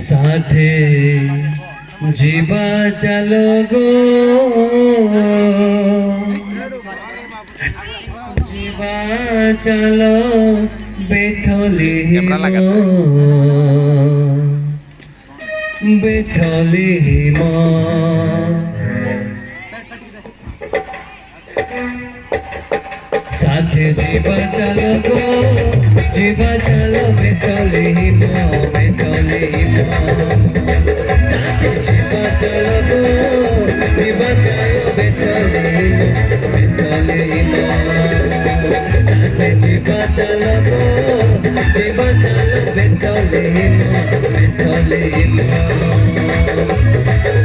साथे जीवा चलो गो जीवा चलो बेथली बेथली साथे जीवा चलो गो जीवा चलो बेथली बेथली साथे जीवा चलो गो जीवा चलो बेथली बेथली साथे जीवा चलो गो जीवा चलो बेथली बेथली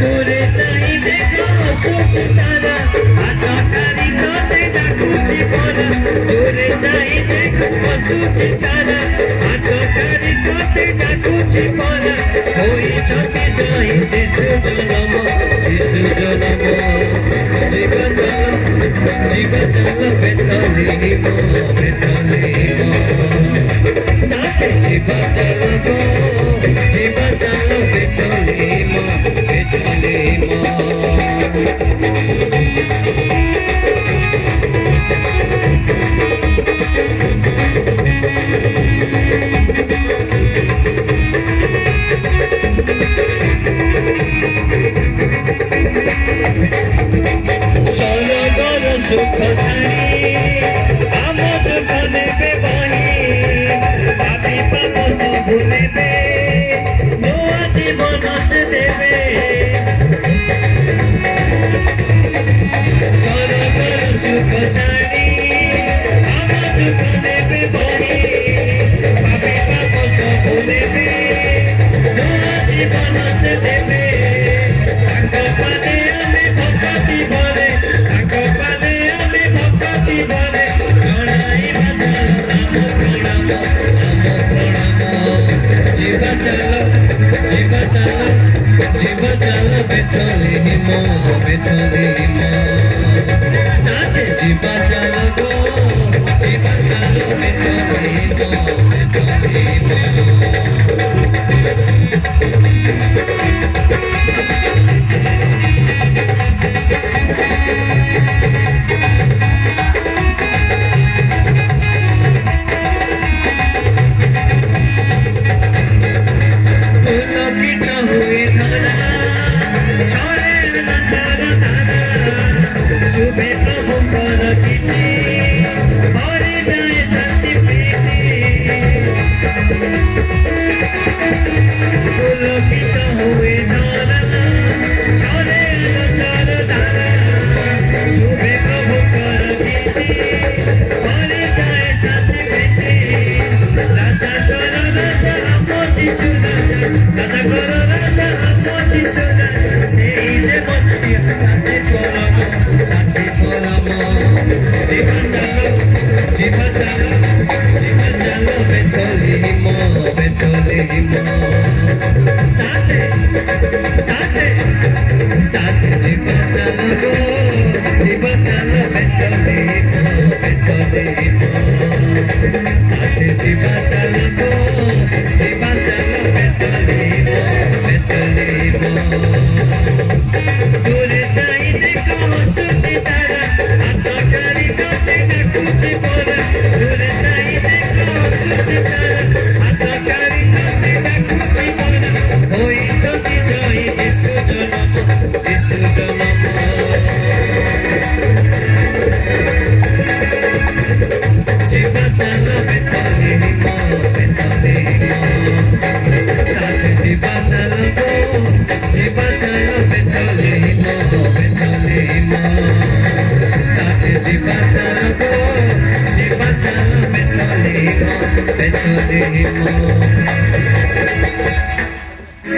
दूरे जाई देखो सोच तारा आतकारी कोते डाकुची बोला दूरे जाई देखो सोच तारा आतकारी कोते डाकुची बोला होई छोटी जाई जिसु जन्म जीवा चलो बेथली साथे जीवा चलो गो जीवा चलो बेथली बेथली सुख छाड़ी आमोद बने पे बही पापी पाप सब भूलेबे नोआ जीवन से देबे सरगर सुख छाड़ी आमोद बने पे बही पापी पाप सब भूलेबे नोआ जीवन से देबे ताको पाने हमें भक्ति भरे ताको पाने जीवा चलो बेथली साथे जीवा चलो गो जीवा चलो बेथली साथे जीवा चलो गो जीवा चलो बेथली साथे जीवा चलो गो जीवा चलो बेथली दूरे जाई देखो सोची तारा आतकारी कोते डाकुची बोला दूरे जाई देखो सोची तारा आतकारी कोते डाकुची बोला होई छोटी जाई जिसु जन्म जीवा चलो बेथली साथे जीवा चलो गो जीवा चलो बेथली साथे जीवा चलो गो जीवा चलो बेथली